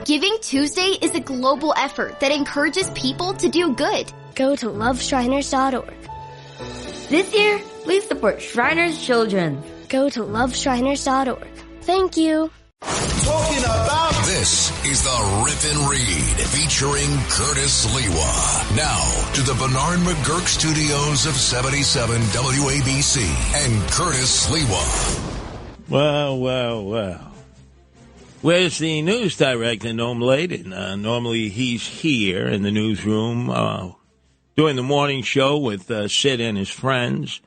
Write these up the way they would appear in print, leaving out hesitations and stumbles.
Giving Tuesday is a global effort that encourages people to do good. Go to loveshriners.org. This year, please support Shriners Children. Go to loveshriners.org. Thank you. Talking about this is the Rip and Read featuring Curtis Sliwa. Now to the Bernard McGurk studios of 77 WABC and Curtis Sliwa. Well. Where's the news director, Noam Laden? Normally he's here in the newsroom doing the morning show with Sid and his friends.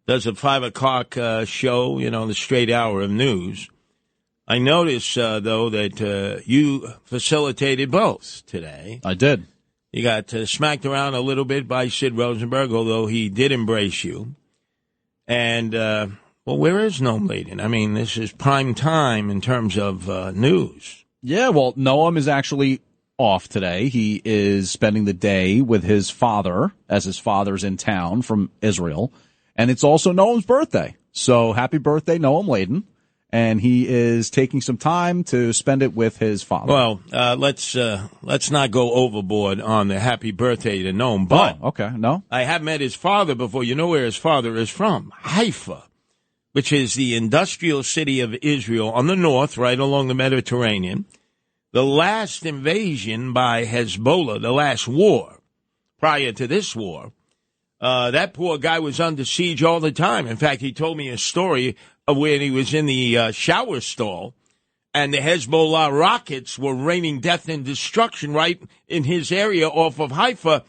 Does a 5 o'clock show, the straight hour of news. I noticed, though, that you facilitated both today. I did. You got smacked around a little bit by Sid Rosenberg, although he did embrace you. And, where is Noam Laden? I mean, this is prime time in terms of news. Yeah, well, Noam is actually off today. He is spending the day with his father, as his father's in town from Israel. And it's also Noam's birthday. So happy birthday, Noam Laden. And he is taking some time to spend it with his father. Well, let's not go overboard on the happy birthday to Noam. But okay, no, I have met his father before. You know where his father is from? Haifa, which is the industrial city of Israel on the north, right along the Mediterranean. The last invasion by Hezbollah, the last war prior to this war, that poor guy was under siege all the time. In fact, he told me a story of when he was in the shower stall and the Hezbollah rockets were raining death and destruction right in his area off of Haifa.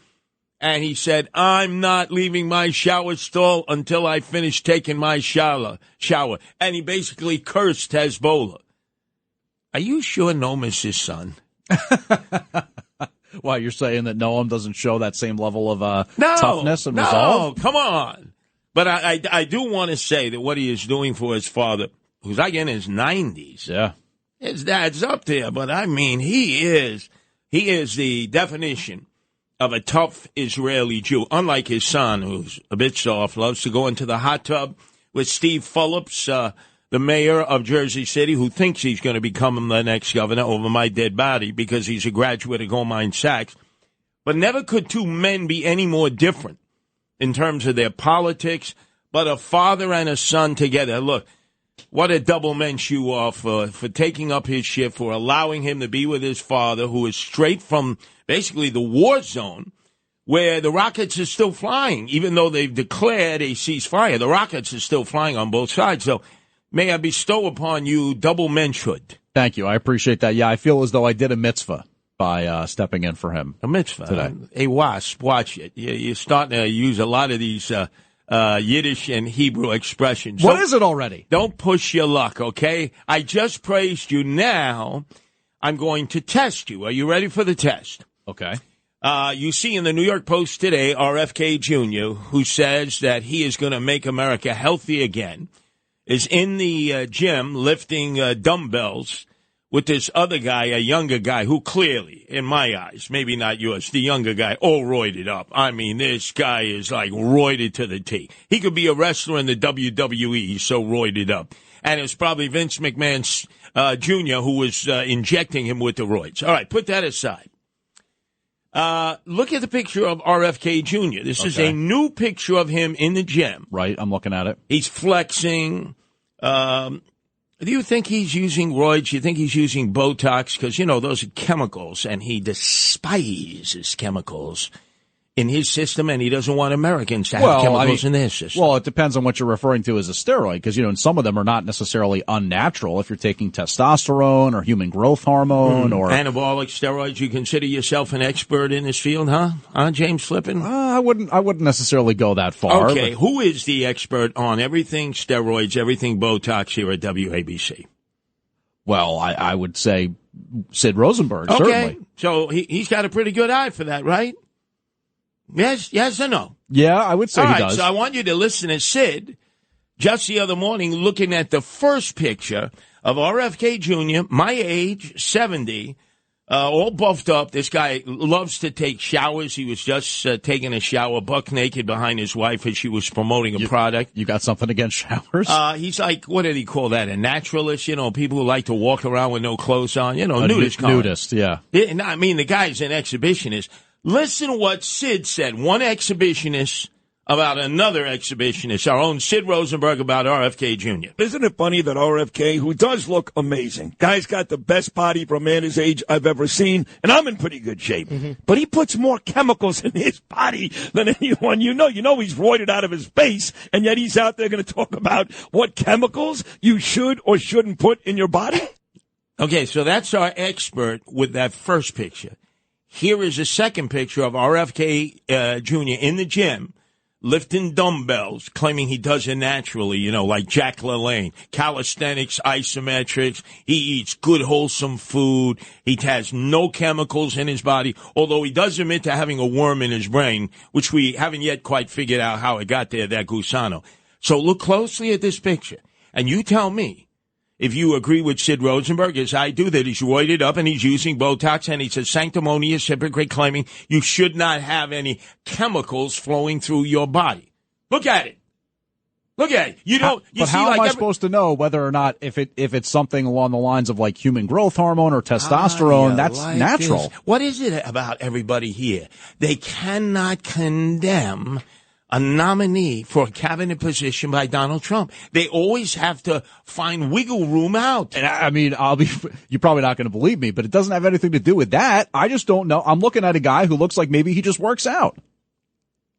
And he said, I'm not leaving my shower stall until I finish taking my shower. And he basically cursed Hezbollah. Are you sure Noam is his son? Why, you're saying that Noam doesn't show that same level of toughness and resolve? No, come on. But I do want to say that what he is doing for his father, who's like in his 90s. Yeah. His dad's up there, but I mean, he is the definition of a tough Israeli Jew, unlike his son, who's a bit soft, loves to go into the hot tub with Steve Phillips, the mayor of Jersey City, who thinks he's going to become the next governor over my dead body because he's a graduate of Goldman Sachs. But never could two men be any more different in terms of their politics, but a father and a son together. Look, what a double mensch you are for taking up his shift, for allowing him to be with his father, who is straight from basically the war zone, where the rockets are still flying. Even though they've declared a ceasefire, the rockets are still flying on both sides. So may I bestow upon you double menschhood. Thank you. I appreciate that. Yeah, I feel as though I did a mitzvah by stepping in for him. A mitzvah today. A wasp. Watch it. You're starting to use a lot of these Yiddish and Hebrew expressions. What is it already? Don't push your luck, okay? I just praised you. Now I'm going to test you. Are you ready for the test? Okay. You see in the New York Post today, RFK Jr., who says that he is going to make America healthy again, is in the gym lifting dumbbells with this other guy, a younger guy, who clearly, in my eyes, maybe not yours, the younger guy, all roided up. I mean, this guy is like roided to the T. He could be a wrestler in the WWE. He's so roided up. And it's probably Vince McMahon Jr. who was injecting him with the roids. All right, put that aside. Look at the picture of RFK Jr. This is a new picture of him in the gym. Right, I'm looking at it. He's flexing. Do you think he's using roids? Do you think he's using Botox? Because, those are chemicals, and he despises chemicals in his system, and he doesn't want Americans to have chemicals in their system. Well, it depends on what you're referring to as a steroid, because, and some of them are not necessarily unnatural. If you're taking testosterone or human growth hormone or anabolic steroids, you consider yourself an expert in this field, huh? James Flippin? I wouldn't necessarily go that far. Okay, who is the expert on everything steroids, everything Botox here at WABC? Well, I would say Sid Rosenberg, certainly. So he's got a pretty good eye for that, right? Yes or no? Yeah, I would say he does. All right, so I want you to listen to Sid just the other morning looking at the first picture of RFK Jr., my age, 70, all buffed up. This guy loves to take showers. He was just taking a shower, buck naked behind his wife as she was promoting a product. You got something against showers? He's like, what did he call that? A naturalist? You know, people who like to walk around with no clothes on. You know, nudist. Nudist, yeah. I mean, the guy's an exhibitionist. Listen to what Sid said. One exhibitionist about another exhibitionist, our own Sid Rosenberg, about RFK Jr. Isn't it funny that RFK, who does look amazing, guy's got the best body for a man his age I've ever seen, and I'm in pretty good shape. Mm-hmm. But he puts more chemicals in his body than anyone you know. You know he's roided out of his face, and yet he's out there going to talk about what chemicals you should or shouldn't put in your body? Okay, so that's our expert with that first picture. Here is a second picture of RFK Jr. in the gym, lifting dumbbells, claiming he does it naturally, you know, like Jack LaLanne. Calisthenics, isometrics. He eats good, wholesome food. He has no chemicals in his body, although he does admit to having a worm in his brain, which we haven't yet quite figured out how it got there, that gusano. So look closely at this picture, and you tell me if you agree with Sid Rosenberg, as I do, that he's roided up and he's using Botox and he's a sanctimonious hypocrite claiming you should not have any chemicals flowing through your body. Look at it. Look at it. You don't. But how am I supposed to know whether or not if it's something along the lines of like human growth hormone or testosterone? That's like natural. This. What is it about everybody here? They cannot condemn a nominee for a cabinet position by Donald Trump. They always have to find wiggle room out. And I mean, you're probably not going to believe me, but it doesn't have anything to do with that. I just don't know. I'm looking at a guy who looks like maybe he just works out.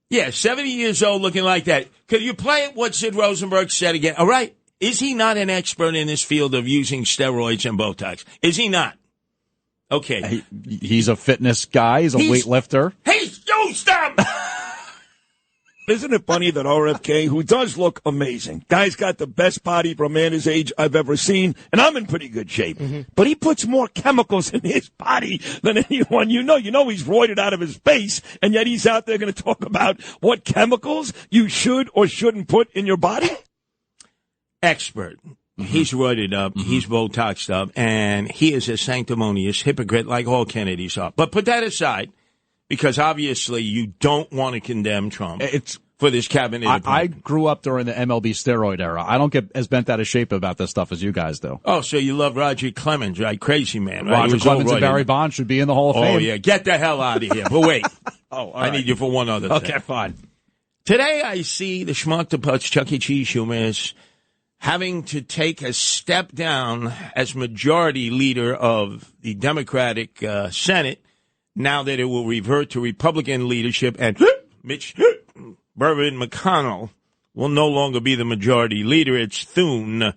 Yeah, 70 years old looking like that. Could you play what Sid Rosenberg said again? All right. Is he not an expert in this field of using steroids and Botox? Is he not? Okay. He's a fitness guy. He's a weightlifter. Hey, you stop! Isn't it funny that RFK, who does look amazing, guy's got the best body for a man his age I've ever seen, and I'm in pretty good shape. Mm-hmm. But he puts more chemicals in his body than anyone you know. You know he's roided out of his face, and yet he's out there going to talk about what chemicals you should or shouldn't put in your body? Expert. Mm-hmm. He's roided up, mm-hmm. He's Botoxed up, and he is a sanctimonious hypocrite like all Kennedys are. But put that aside, because obviously you don't want to condemn Trump for this cabinet appointment. I grew up during the MLB steroid era. I don't get as bent out of shape about this stuff as you guys do. Oh, so you love Roger Clemens, right? Crazy man, right? Roger Clemens and Barry Bonds should be in the Hall of Fame. Oh, yeah. Get the hell out of here. But wait. I need you for one other thing. Okay, fine. Today I see the schmuck to putz Chuck E. Cheese humorist having to take a step down as majority leader of the Democratic Senate, now that it will revert to Republican leadership, and Mitch Bourbon McConnell will no longer be the majority leader. It's Thune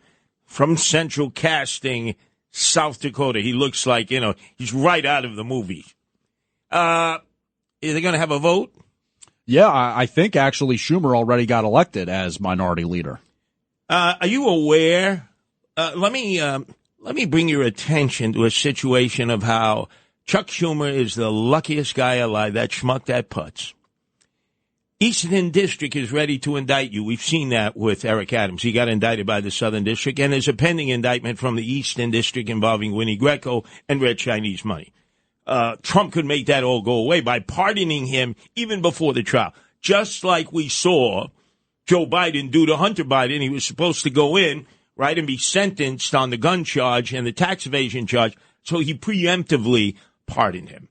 from Central Casting, South Dakota. He looks like, he's right out of the movie. Are they going to have a vote? Yeah, I think actually Schumer already got elected as minority leader. Are you aware? Let me bring your attention to a situation of how Chuck Schumer is the luckiest guy alive, that schmuck, that putz. Eastern District is ready to indict you. We've seen that with Eric Adams. He got indicted by the Southern District, and there's a pending indictment from the Eastern District involving Winnie Greco and red Chinese money. Trump could make that all go away by pardoning him even before the trial. Just like we saw Joe Biden do to Hunter Biden. He was supposed to go in, right, and be sentenced on the gun charge and the tax evasion charge, so he preemptively pardoned him.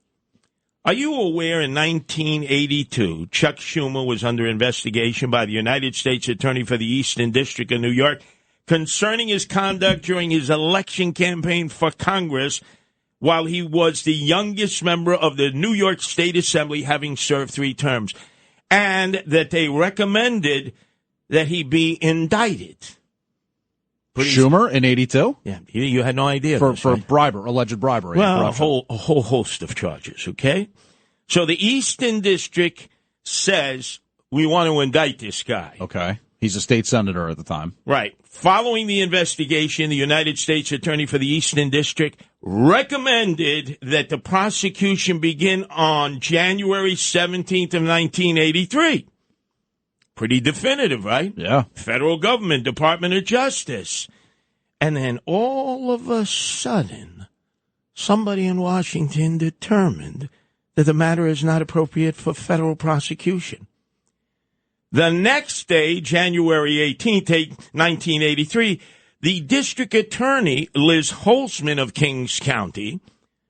Are you aware in 1982, Chuck Schumer was under investigation by the United States Attorney for the Eastern District of New York concerning his conduct during his election campaign for Congress while he was the youngest member of the New York State Assembly, having served 3 terms, and that they recommended that he be indicted? Schumer in 82? Yeah, you had no idea. For right? alleged bribery. Well, a whole host of charges, okay? So the Eastern District says we want to indict this guy. Okay. He's a state senator at the time. Right. Following the investigation, the United States Attorney for the Eastern District recommended that the prosecution begin on January 17th of 1983. Pretty definitive, right? Yeah. Federal government, Department of Justice. And then all of a sudden, somebody in Washington determined that the matter is not appropriate for federal prosecution. The next day, January 18th, 1983, the district attorney, Liz Holtzman of Kings County,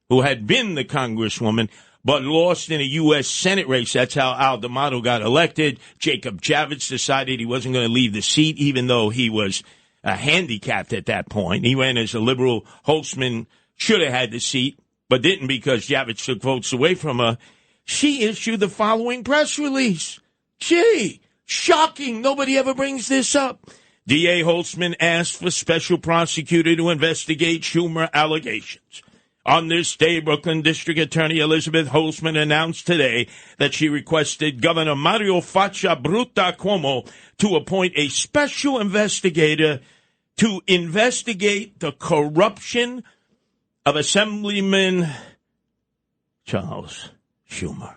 who had been the congresswoman but lost in a U.S. Senate race. That's how Al D'Amato got elected. Jacob Javits decided he wasn't going to leave the seat, even though he was handicapped at that point. He ran as a liberal. Holtzman should have had the seat, but didn't because Javits took votes away from her. She issued the following press release. Gee, shocking. Nobody ever brings this up. D.A. Holtzman asked for special prosecutor to investigate Schumer allegations. On this day, Brooklyn District Attorney Elizabeth Holtzman announced today that she requested Governor Mario Faccia Bruta Cuomo to appoint a special investigator to investigate the corruption of Assemblyman Charles Schumer.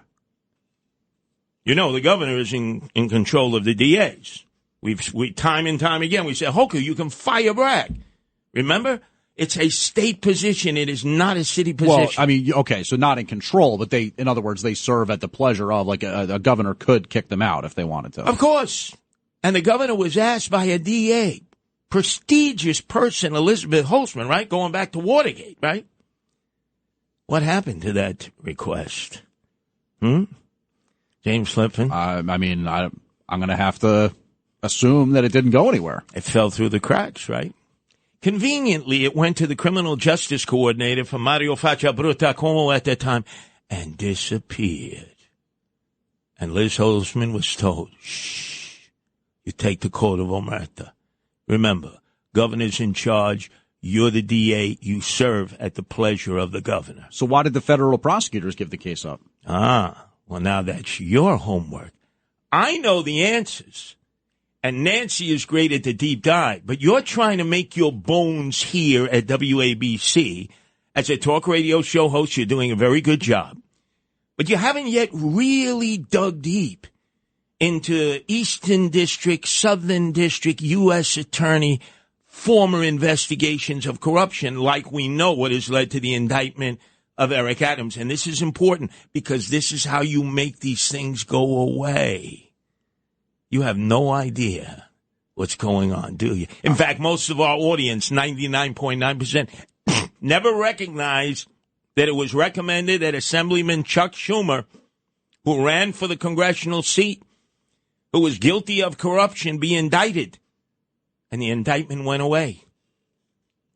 You know, the governor is in control of the DAs. We time and time again, we say, Hoker, you can fire Bragg. Remember? It's a state position. It is not a city position. Well, I mean, okay, so not in control, but in other words, they serve at the pleasure of, like a governor could kick them out if they wanted to. Of course. And the governor was asked by a DA, prestigious person, Elizabeth Holtzman, right? Going back to Watergate, right? What happened to that request? James Lipton? I mean, I'm going to have to assume that it didn't go anywhere. It fell through the cracks, right? Conveniently, it went to the criminal justice coordinator for Mario Faccia Bruta Cuomo at that time and disappeared. And Liz Holtzman was told, shh, you take the court of Omerta. Remember, governor's in charge. You're the DA. You serve at the pleasure of the governor. So why did the federal prosecutors give the case up? Well, now that's your homework. I know the answers. And Nancy is great at the deep dive, but you're trying to make your bones here at WABC. As a talk radio show host, you're doing a very good job. But you haven't yet really dug deep into Eastern District, Southern District, U.S. Attorney, former investigations of corruption, like we know what has led to the indictment of Eric Adams. And this is important because this is how you make these things go away. You have no idea what's going on, do you? In fact, most of our audience, 99.9%, never recognized that it was recommended that Assemblyman Chuck Schumer, who ran for the congressional seat, who was guilty of corruption, be indicted. And the indictment went away.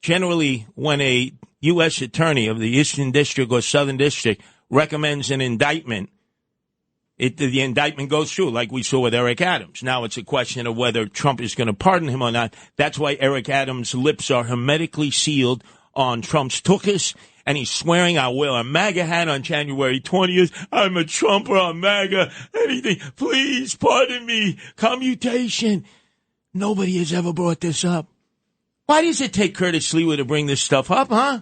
Generally, when a U.S. attorney of the Eastern District or Southern District recommends an indictment, the indictment goes through, like we saw with Eric Adams. Now it's a question of whether Trump is going to pardon him or not. That's why Eric Adams' lips are hermetically sealed on Trump's tuchus, and he's swearing, I'll wear a MAGA hat on January 20th. I'm a Trumper, I'm MAGA, anything. Please pardon me. Commutation. Nobody has ever brought this up. Why does it take Curtis Sliwa to bring this stuff up, huh?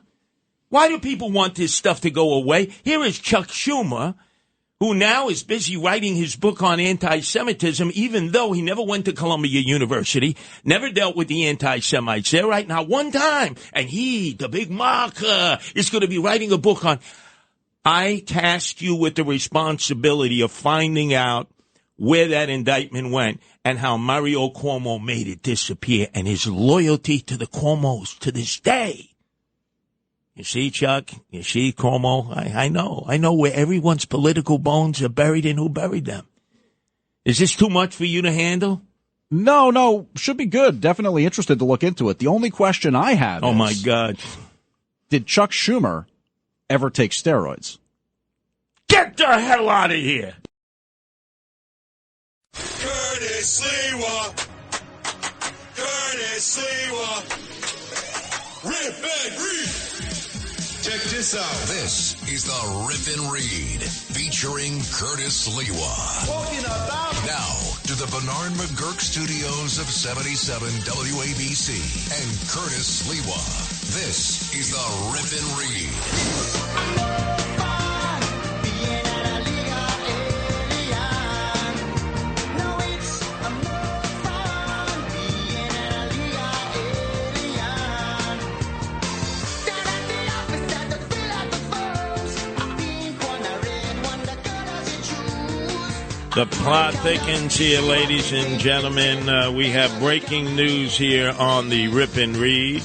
Why do people want this stuff to go away? Here is Chuck Schumer, who now is busy writing his book on anti-Semitism, even though he never went to Columbia University, never dealt with the anti-Semites there, right? Now, one time, and he, the big marker, is going to be writing a book on. I task you with the responsibility of finding out where that indictment went and how Mario Cuomo made it disappear and his loyalty to the Cuomos to this day. You see, Chuck? You see, Cuomo? I know where everyone's political bones are buried and who buried them. Is this too much for you to handle? No, should be good. Definitely interested to look into it. The only question I have is, my God, did Chuck Schumer ever take steroids? Get the hell out of here! Curtis Sliwa. Curtis Sliwa. Rip and read. Check this out. This is the Rip and Read, featuring Curtis Sliwa. Talking about. Now, to the Bernard McGurk studios of 77 WABC and Curtis Sliwa. This is the Rip and Read. The plot thickens here, ladies and gentlemen. We have breaking news here on the Rip and Read.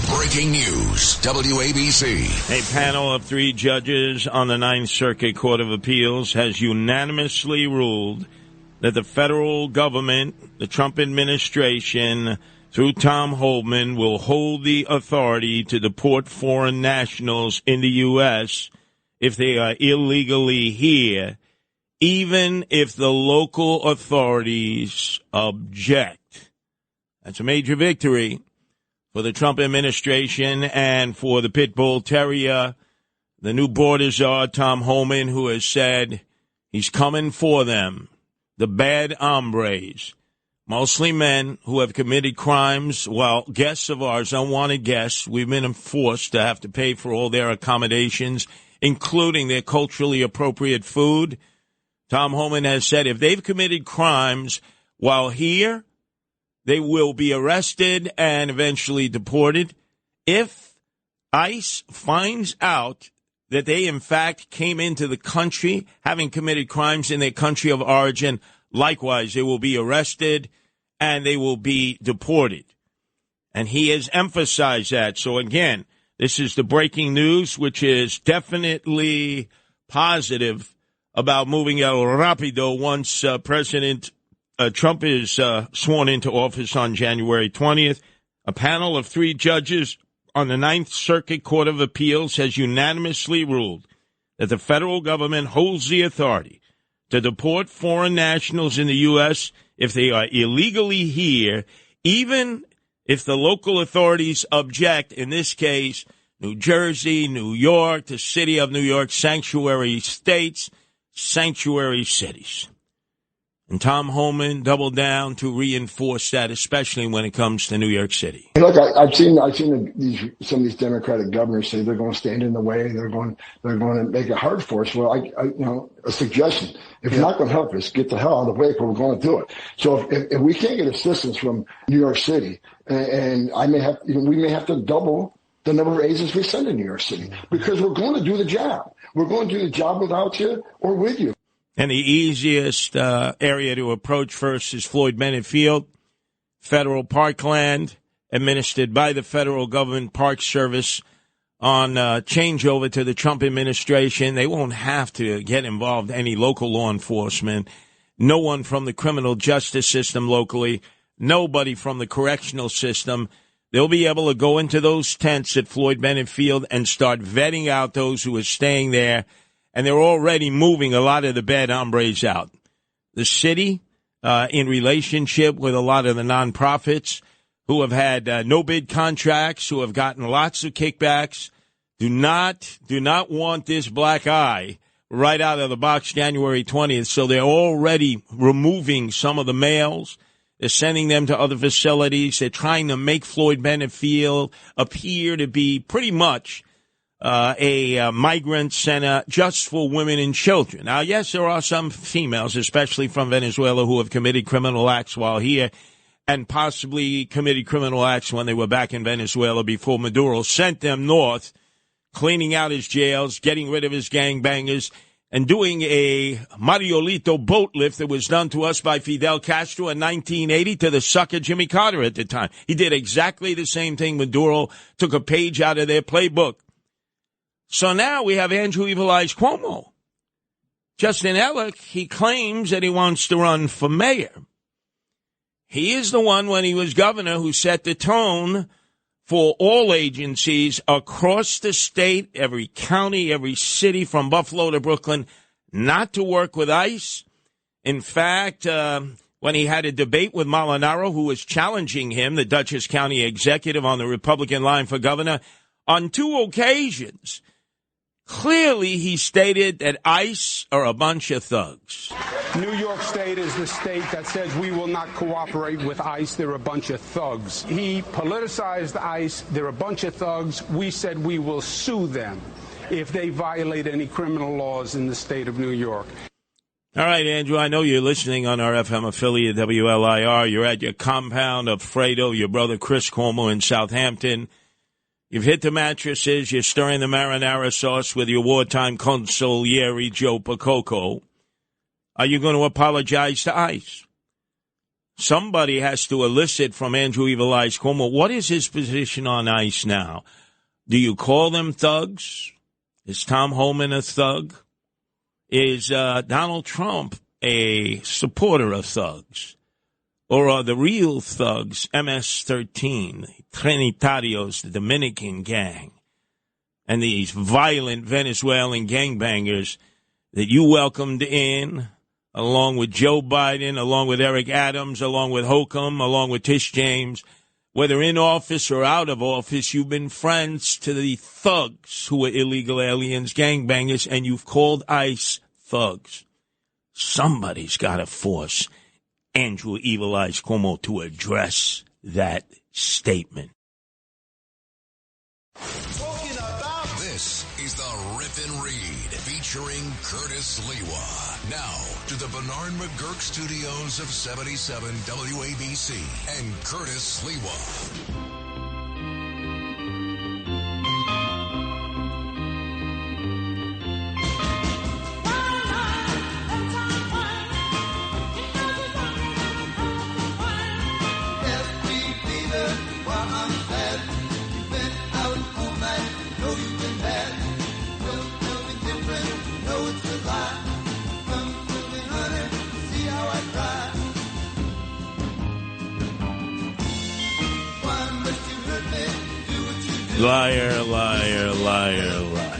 Breaking news, WABC. A panel of 3 judges on the Ninth Circuit Court of Appeals has unanimously ruled that the federal government, the Trump administration, through Tom Homan, will hold the authority to deport foreign nationals in the U.S. if they are illegally here, even if the local authorities object. That's a major victory for the Trump administration and for the pit bull terrier, the new border czar, Tom Homan, who has said he's coming for them, the bad hombres, mostly men who have committed crimes, while guests of ours, unwanted guests, we've been forced to have to pay for all their accommodations, including their culturally appropriate food. Tom Homan has said if they've committed crimes while here, they will be arrested and eventually deported. If ICE finds out that they, in fact, came into the country having committed crimes in their country of origin, likewise, they will be arrested and they will be deported. And he has emphasized that. So, again, this is the breaking news, which is definitely positive about moving el rapido once President Trump is sworn into office on January 20th. A panel of 3 judges on the Ninth Circuit Court of Appeals has unanimously ruled that the federal government holds the authority to deport foreign nationals in the U.S. if they are illegally here, even if the local authorities object. In this case, New Jersey, New York, the city of New York, sanctuary states, sanctuary cities. And Tom Homan doubled down to reinforce that, especially when it comes to New York City. Look, I've seen some of these Democratic governors say they're going to stand in the way. They're going to make it hard for us. Well, a suggestion: if you're not going to help us, get the hell out of the way, because we're going to do it. So if we can't get assistance from New York City, and we may have to double the number of agents we send to New York City, because we're going to do the job. We're going to do the job without you or with you. And the easiest area to approach first is Floyd Bennett Field, federal parkland administered by the federal government Park Service on changeover to the Trump administration. They won't have to get involved any local law enforcement, no one from the criminal justice system locally, nobody from the correctional system. They'll be able to go into those tents at Floyd Bennett Field and start vetting out those who are staying there. And they're already moving a lot of the bad hombres out. The city, in relationship with a lot of the nonprofits who have had no-bid contracts, who have gotten lots of kickbacks, do not want this black eye right out of the box January 20th. So they're already removing some of the males. They're sending them to other facilities. They're trying to make Floyd Bennett Field appear to be pretty much a migrant center just for women and children. Now, yes, there are some females, especially from Venezuela, who have committed criminal acts while here and possibly committed criminal acts when they were back in Venezuela before Maduro sent them north, cleaning out his jails, getting rid of his gangbangers, and doing a Mariolito boat lift that was done to us by Fidel Castro in 1980 to the sucker Jimmy Carter at the time. He did exactly the same thing. Maduro took a page out of their playbook. So now we have Andrew Evil Eyes Cuomo. Justin Ellick, he claims that he wants to run for mayor. He is the one, when he was governor, who set the tone for all agencies across the state, every county, every city, from Buffalo to Brooklyn, not to work with ICE. In fact, when he had a debate with Molinaro, who was challenging him, the Dutchess County executive on the Republican line for governor, on 2 occasions, clearly he stated that ICE are a bunch of thugs. New York State is the state that says we will not cooperate with ICE. They're a bunch of thugs. He politicized ICE. They're a bunch of thugs. We said we will sue them if they violate any criminal laws in the state of New York. All right, Andrew, I know you're listening on our FM affiliate, WLIR. You're at your compound of Fredo, your brother Chris Cuomo in Southampton. You've hit the mattresses. You're stirring the marinara sauce with your wartime consigliere, Joe Picoco. Are you going to apologize to ICE? Somebody has to elicit from Andrew Evil Eyes Cuomo, what is his position on ICE now? Do you call them thugs? Is Tom Homan a thug? Is Donald Trump a supporter of thugs? Or are the real thugs MS-13, Trinitarios, the Dominican gang, and these violent Venezuelan gangbangers that you welcomed in, along with Joe Biden, along with Eric Adams, along with Holcomb, along with Tish James? Whether in office or out of office, you've been friends to the thugs who are illegal aliens, gangbangers, and you've called ICE thugs. Somebody's got to force Andrew Evil Eyes Cuomo to address that statement. This is the Rip and Read featuring Curtis Sliwa. Now to the Bernard McGurk studios of 77 WABC and Curtis Sliwa. Liar, liar, liar, liar.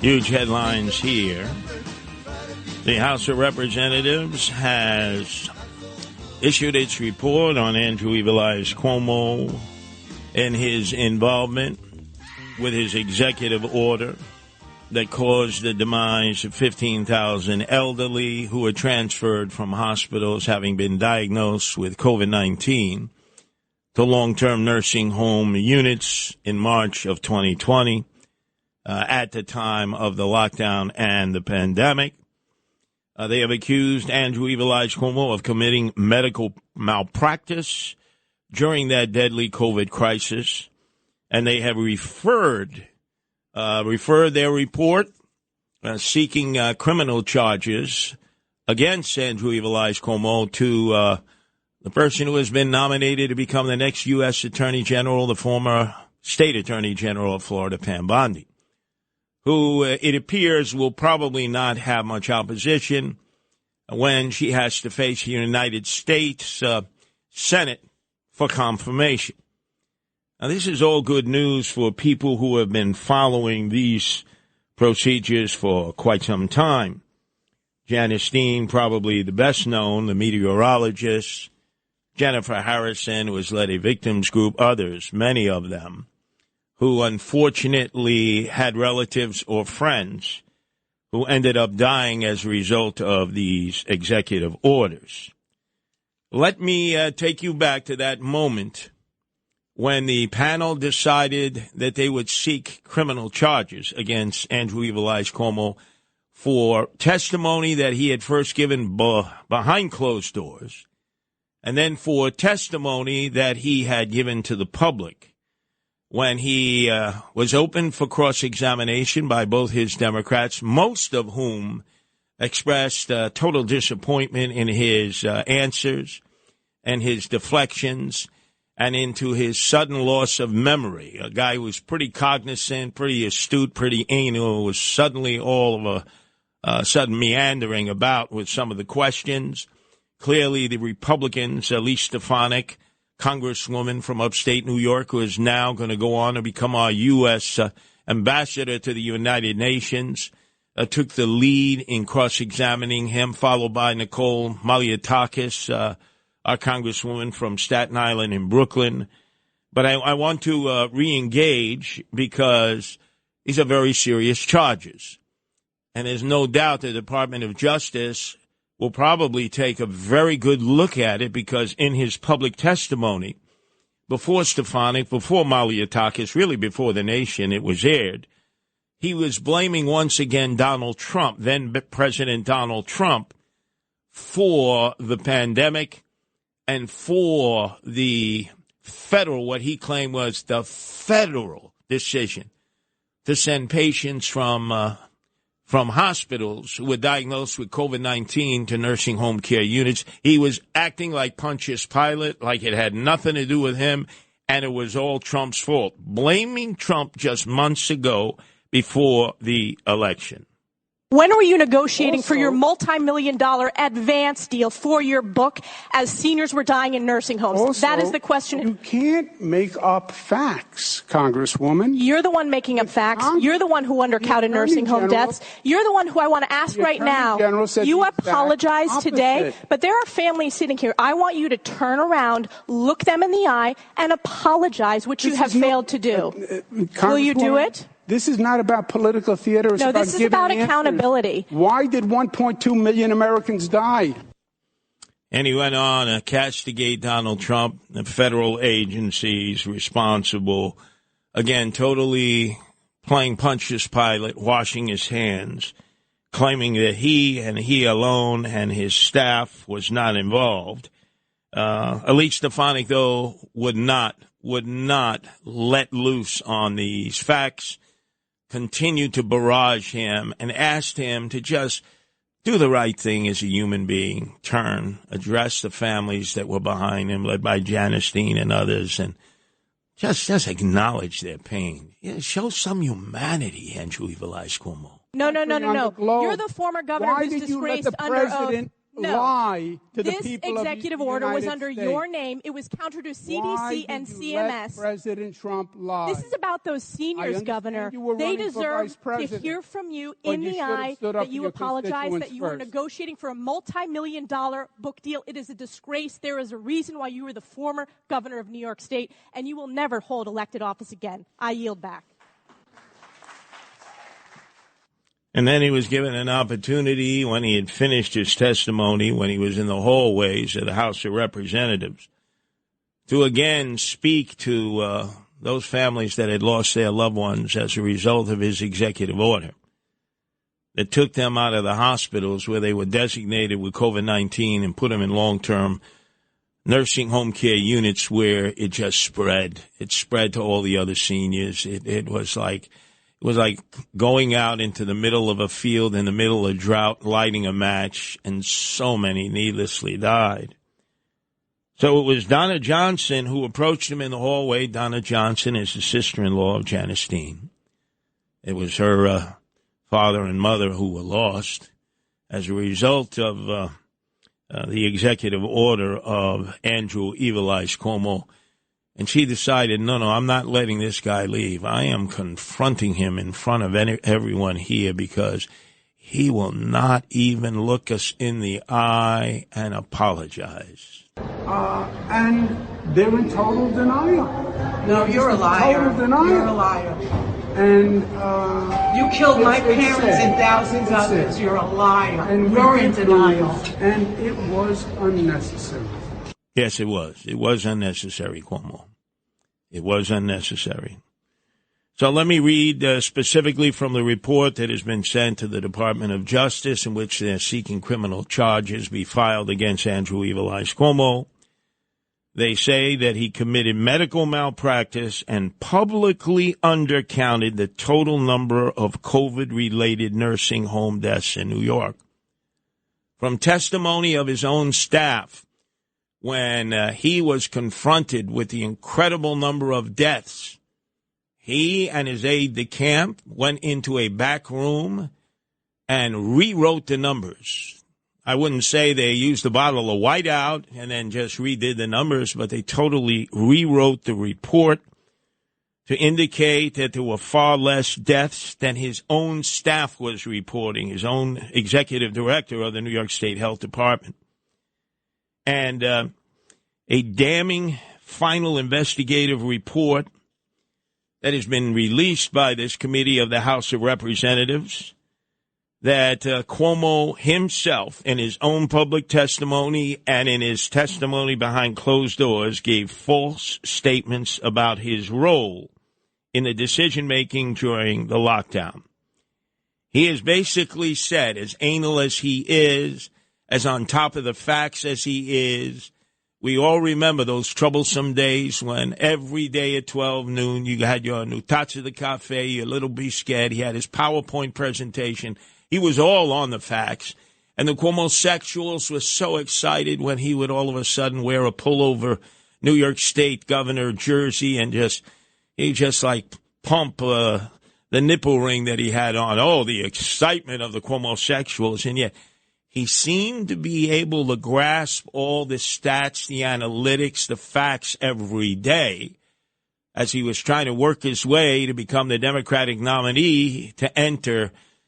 Huge headlines here. The House of Representatives has issued its report on Andrew Evil Eyes Cuomo and his involvement with his executive order that caused the demise of 15,000 elderly who were transferred from hospitals having been diagnosed with COVID-19 to long-term nursing home units in March of 2020 at the time of the lockdown and the pandemic. They have accused Andrew Evil Eyes Cuomo of committing medical malpractice during that deadly COVID crisis, and they have referred their report seeking criminal charges against Andrew Evil Eyes Cuomo to the person who has been nominated to become the next U.S. Attorney General, the former State Attorney General of Florida, Pam Bondi, who it appears will probably not have much opposition when she has to face the United States Senate for confirmation. Now, this is all good news for people who have been following these procedures for quite some time. Janice Dean, probably the best known, the meteorologist, Jennifer Harrison, who has led a victims group, others, many of them, who unfortunately had relatives or friends who ended up dying as a result of these executive orders. Let me take you back to that moment when the panel decided that they would seek criminal charges against Andrew Evil Eyes Cuomo for testimony that he had first given behind closed doors, and then for testimony that he had given to the public when he was open for cross-examination by both his Democrats, most of whom expressed total disappointment in his answers and his deflections and into his sudden loss of memory. A guy who was pretty cognizant, pretty astute, pretty anal, was suddenly all of a sudden meandering about with some of the questions. Clearly, the Republicans, Elise Stefanik, Congresswoman from upstate New York, who is now going to go on to become our U.S. ambassador to the United Nations, took the lead in cross-examining him, followed by Nicole Malliotakis, our Congresswoman from Staten Island in Brooklyn. But I want to re-engage because these are very serious charges. And there's no doubt the Department of Justice will probably take a very good look at it because in his public testimony, before Stefanik, before Malliotakis, really before the nation, it was aired, he was blaming once again Donald Trump, then President Donald Trump, for the pandemic and for the federal, what he claimed was the federal decision to send patients from from hospitals who were diagnosed with COVID-19 to nursing home care units. He was acting like Pontius Pilate, like it had nothing to do with him, and it was all Trump's fault, blaming Trump just months ago before the election. When were you negotiating for your multi-million-dollar advance deal for your book as seniors were dying in nursing homes? That is the question. You can't make up facts, Congresswoman. You're the one making up facts. You're the one who undercounted nursing home deaths. You're the one who I want to ask right now. You apologize today, but there are families sitting here. I want you to turn around, look them in the eye, and apologize, which you have failed to do. Will you do it? This is not about political theater. No, this is about accountability. Why did 1.2 million Americans die? And he went on to castigate Donald Trump, the federal agencies responsible, again, totally playing Pontius Pilate, washing his hands, claiming that he and he alone and his staff was not involved. Elite Stefanik, though, would not let loose on these facts, continued to barrage him and asked him to just do the right thing as a human being, address the families that were behind him, led by Janice Dean and others, and just acknowledge their pain. Yeah, show some humanity, Andrew Evil Eyes Cuomo. No. You're the former governor who's disgraced under oath. Lie to the this people executive of the order was United under States. Your name. It was counter to CDC and CMS. Let President Trump lie. This is about those seniors, Governor. They deserve to hear from you in the eye that you apologize, that you were negotiating for a multi-million-dollar book deal. It is a disgrace. There is a reason why you were the former governor of New York State, and you will never hold elected office again. I yield back. And then he was given an opportunity when he had finished his testimony, when he was in the hallways of the House of Representatives, to again speak to those families that had lost their loved ones as a result of his executive order that took them out of the hospitals where they were designated with COVID-19 and put them in long-term nursing home care units where it just spread. It spread to all the other seniors. It was like going out into the middle of a field in the middle of drought, lighting a match, and so many needlessly died. So it was Donna Johnson who approached him in the hallway. Donna Johnson is the sister-in-law of Janice Dean. It was her father and mother who were lost as a result of the executive order of Andrew Evil Eyes Cuomo. And she decided, no, I'm not letting this guy leave. I am confronting him in front of everyone here because he will not even look us in the eye and apologize. And they're in total denial. No, you're a liar. Total denial. You're a liar. And you killed my parents and thousands of others. You're a liar. And you're in denial. And it was unnecessary. Yes, it was. It was unnecessary, Cuomo. It was unnecessary. So let me read specifically from the report that has been sent to the Department of Justice in which they're seeking criminal charges be filed against Andrew Evil Eyes Cuomo. They say that he committed medical malpractice and publicly undercounted the total number of COVID-related nursing home deaths in New York. From testimony of his own staff, when he was confronted with the incredible number of deaths, he and his aide-de-camp went into a back room and rewrote the numbers. I wouldn't say they used a bottle of whiteout and then just redid the numbers, but they totally rewrote the report to indicate that there were far less deaths than his own staff was reporting, his own executive director of the New York State Health Department. And a damning final investigative report that has been released by this committee of the House of Representatives that Cuomo himself, in his own public testimony and in his testimony behind closed doors, gave false statements about his role in the decision-making during the lockdown. He has basically said, as anal as he is, as on top of the facts as he is, We all remember those troublesome days when every day at 12 noon you had your new Taza de Cafe, your little biscuit. He had his PowerPoint presentation. He was all on the facts. And the Cuomo-sexuals were so excited when he would all of a sudden wear a pullover New York State governor jersey and he like pump the nipple ring that he had on. Oh, the excitement of the Cuomo-sexuals. And yet he seemed to be able to grasp all the stats, the analytics, the facts every day as he was trying to work his way to become the Democratic nominee to enter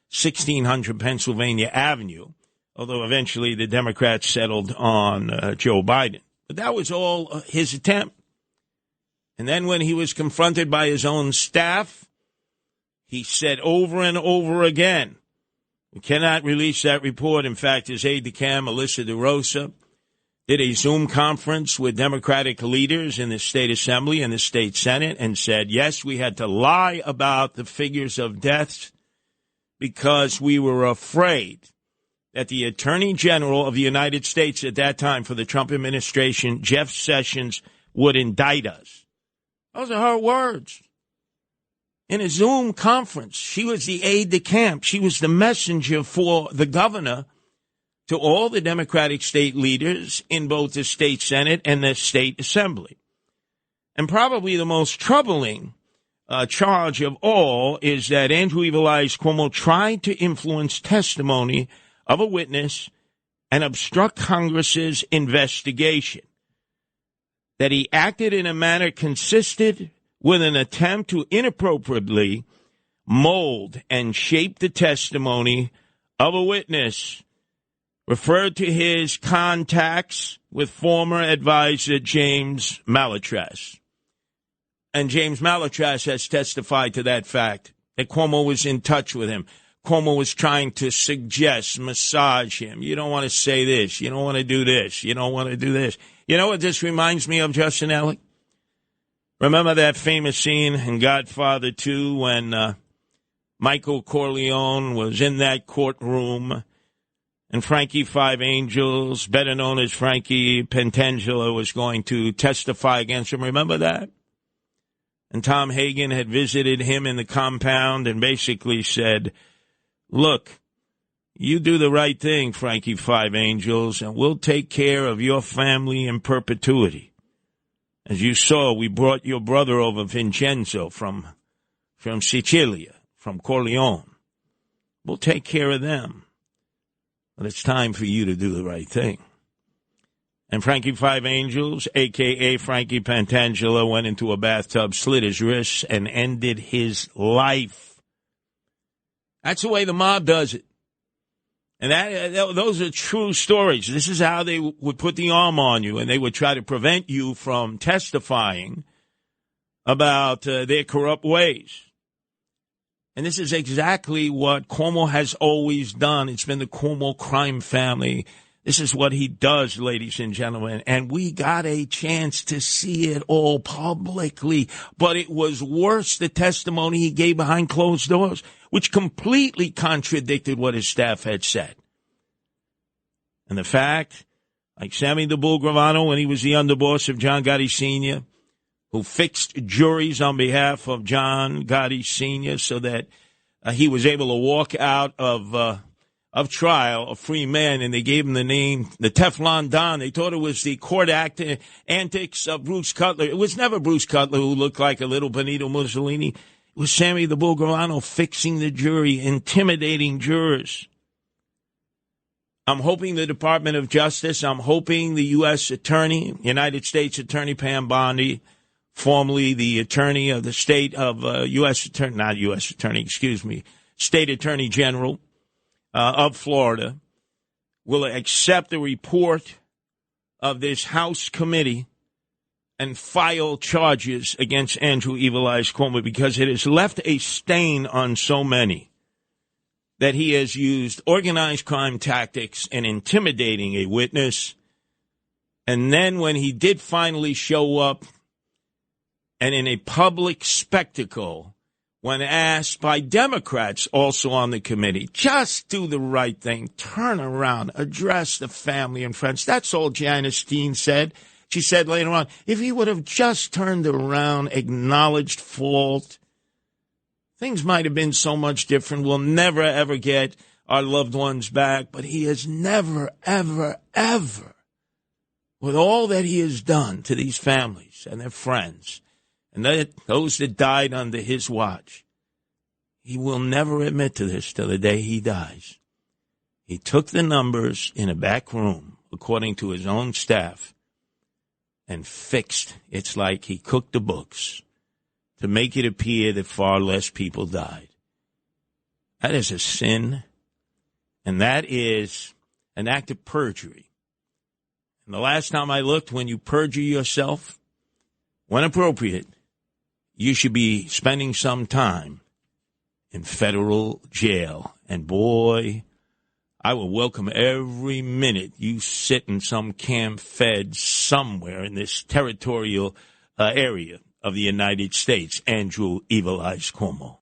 1600 Pennsylvania Avenue, although eventually the Democrats settled on Joe Biden. But that was all his attempt. And then when he was confronted by his own staff, he said over and over again, we cannot release that report. In fact, his aide-de-camp, Melissa DeRosa, did a Zoom conference with Democratic leaders in the state assembly and the state senate and said, yes, we had to lie about the figures of deaths because we were afraid that the Attorney General of the United States at that time for the Trump administration, Jeff Sessions, would indict us. Those are her words. In a Zoom conference, she was the aide-de-camp. She was the messenger for the governor to all the Democratic state leaders in both the state senate and the state assembly. And probably the most troubling charge of all is that Andrew Evil Eyes Cuomo tried to influence testimony of a witness and obstruct Congress's investigation. That he acted in a manner consistent with an attempt to inappropriately mold and shape the testimony of a witness, referred to his contacts with former advisor James Malatras. And James Malatras has testified to that fact, that Cuomo was in touch with him. Cuomo was trying to suggest, massage him. You don't want to say this. You don't want to do this. You don't want to do this. You know what this reminds me of, Justin Ellick? Remember that famous scene in Godfather 2 when Michael Corleone was in that courtroom and Frankie Five Angels, better known as Frankie Pentangelo, was going to testify against him. Remember that? And Tom Hagen had visited him in the compound and basically said, look, you do the right thing, Frankie Five Angels, and we'll take care of your family in perpetuity. As you saw, we brought your brother over, Vincenzo, from Sicilia, from Corleone. We'll take care of them. But it's time for you to do the right thing. And Frankie Five Angels, a.k.a. Frankie Pentangelo, went into a bathtub, slit his wrists, and ended his life. That's the way the mob does it. And those are true stories. This is how they would put the arm on you, and they would try to prevent you from testifying about their corrupt ways. And this is exactly what Cuomo has always done. It's been the Cuomo crime family. This is what he does, ladies and gentlemen. And we got a chance to see it all publicly. But it was worse, the testimony he gave behind closed doors, which completely contradicted what his staff had said. And the fact, like Sammy the Bull Gravano when he was the underboss of John Gotti Sr., who fixed juries on behalf of John Gotti Sr. so that he was able to walk out of trial a free man, and they gave him the name, the Teflon Don. They thought it was the court antics of Bruce Cutler. It was never Bruce Cutler who looked like a little Benito Mussolini. It was Sammy the Bull Gravano fixing the jury, intimidating jurors. I'm hoping the Department of Justice, I'm hoping the U.S. Attorney, United States Attorney Pam Bondi, formerly the attorney of the state of State Attorney General of Florida, will accept the report of this House committee and file charges against Andrew Evil Eyes Cuomo, because it has left a stain on so many that he has used organized crime tactics in intimidating a witness. And then when he did finally show up, and in a public spectacle, when asked by Democrats also on the committee, just do the right thing, turn around, address the family and friends. That's all Janice Dean said. She said later on, if he would have just turned around, acknowledged fault, things might have been so much different. We'll never, ever get our loved ones back. But he has never, ever, ever, with all that he has done to these families and their friends, and those that died under his watch, he will never admit to this till the day he dies. He took the numbers in a back room, according to his own staff, and fixed. It's like he cooked the books to make it appear that far less people died. That is a sin, and that is an act of perjury. And the last time I looked, when you perjure yourself, when appropriate, you should be spending some time in federal jail. And boy, I will welcome every minute you sit in some camp fed somewhere in this territorial area of the United States, Andrew Evil Eyes Cuomo.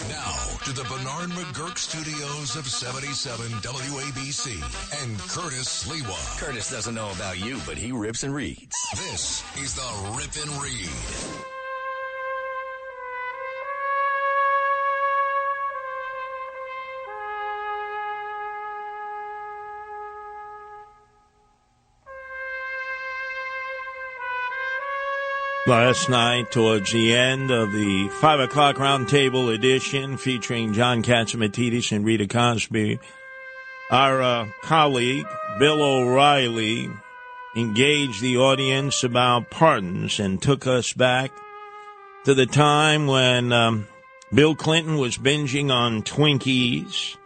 Now to the Bernard McGurk studios of 77 WABC and Curtis Sliwa. Curtis doesn't know about you, but he rips and reads. This is the Rip and Read. Last night, towards the end of the 5 o'clock roundtable edition featuring John Catsimatidis and Rita Cosby, our colleague, Bill O'Reilly, engaged the audience about pardons and took us back to the time when Bill Clinton was binging on Twinkies,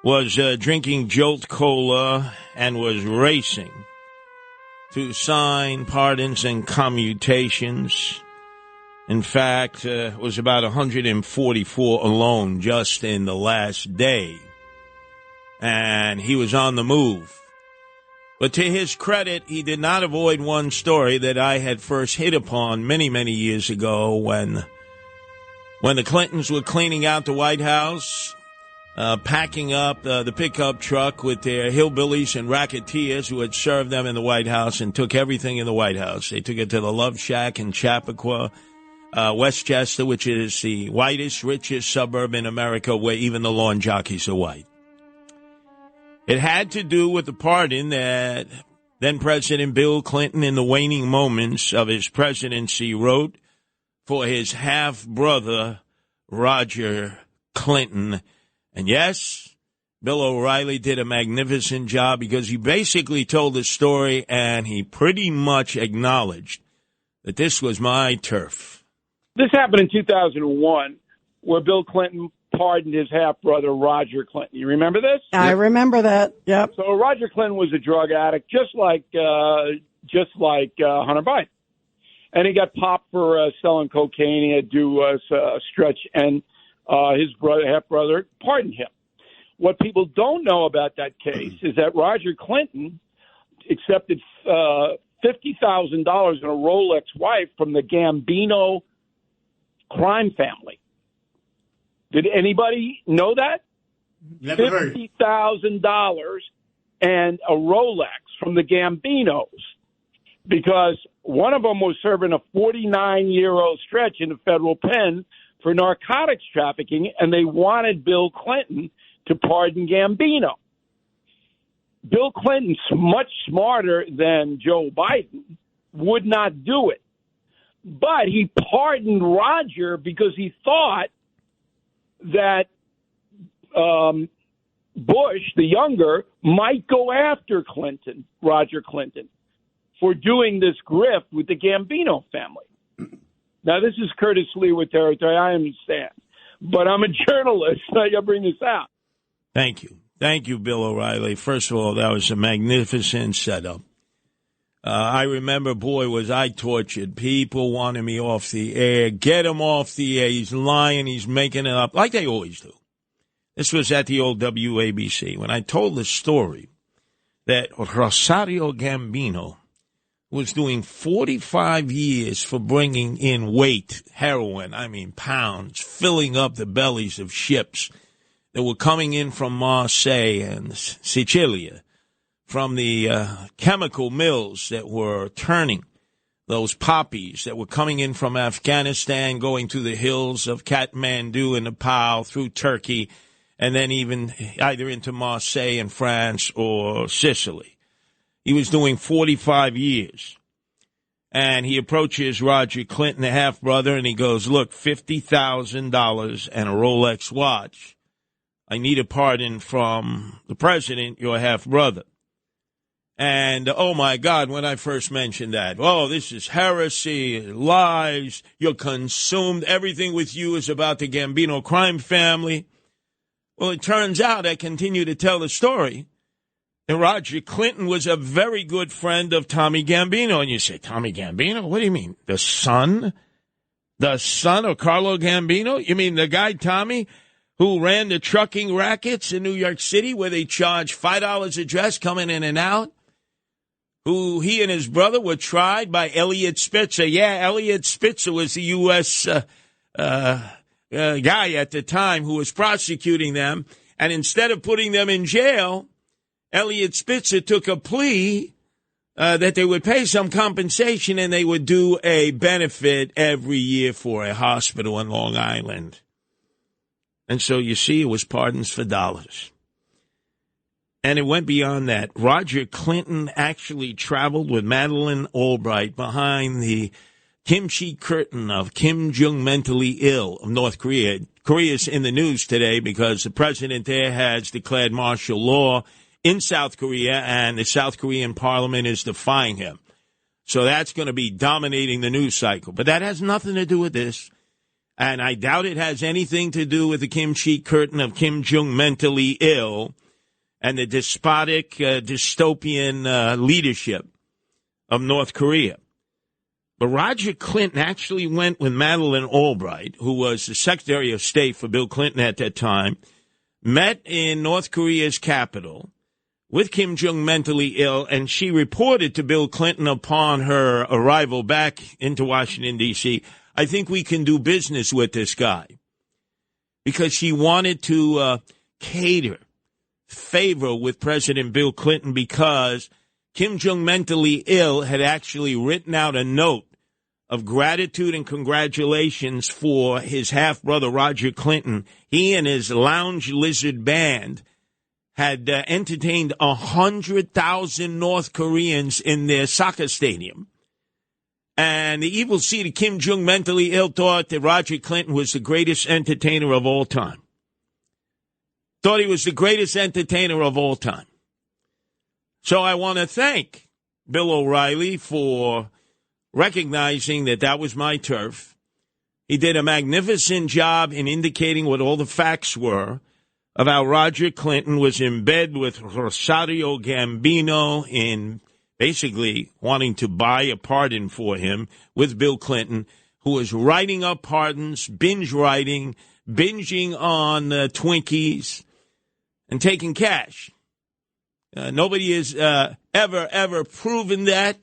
was drinking Jolt Cola, and was racing to sign pardons and commutations. In fact, it was about 144 alone just in the last day. And he was on the move. But to his credit, he did not avoid one story that I had first hit upon many, many years ago when the Clintons were cleaning out the White House, packing up the pickup truck with their hillbillies and racketeers who had served them in the White House and took everything in the White House. They took it to the Love Shack in Chappaqua, Westchester, which is the whitest, richest suburb in America where even the lawn jockeys are white. It had to do with the pardon that then-President Bill Clinton, in the waning moments of his presidency, wrote for his half-brother, Roger Clinton. And yes, Bill O'Reilly did a magnificent job because he basically told the story and he pretty much acknowledged that this was my turf. This happened in 2001 where Bill Clinton pardoned his half-brother, Roger Clinton. You remember this? I remember that, yep. So Roger Clinton was a drug addict, just like Hunter Biden. And he got popped for selling cocaine. He had to do a stretch, and his half-brother pardoned him. What people don't know about that case is that Roger Clinton accepted $50,000 and a Rolex wife from the Gambino crime family. Did anybody know that? Never heard. $50,000 and a Rolex from the Gambinos, because one of them was serving a 49-year-old stretch in a federal pen for narcotics trafficking, and they wanted Bill Clinton to pardon Gambino. Bill Clinton's much smarter than Joe Biden, would not do it. But he pardoned Roger because he thought that Bush, the younger, might go after Roger Clinton, for doing this grift with the Gambino family. Now, this is Curtis Sliwa territory, I understand. But I'm a journalist, so I got to bring this out. Thank you. Thank you, Bill O'Reilly. First of all, that was a magnificent setup. I remember, boy, was I tortured. People wanted me off the air. Get him off the air. He's lying. He's making it up, like they always do. This was at the old WABC. When I told the story that Rosario Gambino was doing 45 years for bringing in weight, heroin, pounds, filling up the bellies of ships that were coming in from Marseille and Sicilia from the chemical mills that were turning those poppies that were coming in from Afghanistan, going to the hills of Kathmandu and Nepal, through Turkey, and then even either into Marseille in France or Sicily. He was doing 45 years. And he approaches Roger Clinton, the half-brother, and he goes, look, $50,000 and a Rolex watch. I need a pardon from the president, your half-brother. And, oh, my God, when I first mentioned that, oh, this is heresy, lies, you're consumed, everything with you is about the Gambino crime family. Well, it turns out, I continue to tell the story, that Roger Clinton was a very good friend of Tommy Gambino. And you say, Tommy Gambino? What do you mean? The son? The son of Carlo Gambino? You mean the guy, Tommy, who ran the trucking rackets in New York City where they charge $5 a dress coming in and out? Who he and his brother were tried by Elliot Spitzer. Yeah, Elliot Spitzer was the U.S. Guy at the time who was prosecuting them. And instead of putting them in jail, Elliot Spitzer took a plea that they would pay some compensation and they would do a benefit every year for a hospital in Long Island. And so you see, it was pardons for dollars. And it went beyond that. Roger Clinton actually traveled with Madeleine Albright behind the kimchi curtain of Kim Jong mentally ill of North Korea. Korea's in the news today because the president there has declared martial law in South Korea, and the South Korean parliament is defying him. So that's going to be dominating the news cycle. But that has nothing to do with this. And I doubt it has anything to do with the kimchi curtain of Kim Jong mentally ill and the despotic, dystopian leadership of North Korea. But Roger Clinton actually went with Madeleine Albright, who was the Secretary of State for Bill Clinton at that time, met in North Korea's capital with Kim Jong mentally ill, and she reported to Bill Clinton upon her arrival back into Washington, D.C., I think we can do business with this guy. Because she wanted to favor with President Bill Clinton because Kim Jong mentally ill had actually written out a note of gratitude and congratulations for his half-brother Roger Clinton. He and his Lounge Lizard band had entertained 100,000 North Koreans in their soccer stadium. And the evil seed of Kim Jong mentally ill thought that Roger Clinton was the greatest entertainer of all time. Thought he was the greatest entertainer of all time. So I want to thank Bill O'Reilly for recognizing that that was my turf. He did a magnificent job in indicating what all the facts were of how Roger Clinton was in bed with Rosario Gambino in basically wanting to buy a pardon for him with Bill Clinton, who was writing up pardons, binging on Twinkies, and taking cash. Nobody has ever proven that,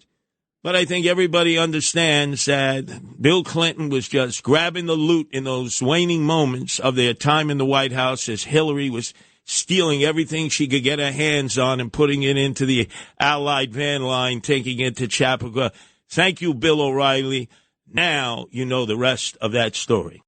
but I think everybody understands that Bill Clinton was just grabbing the loot in those waning moments of their time in the White House as Hillary was stealing everything she could get her hands on and putting it into the Allied van line, taking it to Chapaka. Thank you, Bill O'Reilly. Now you know the rest of that story.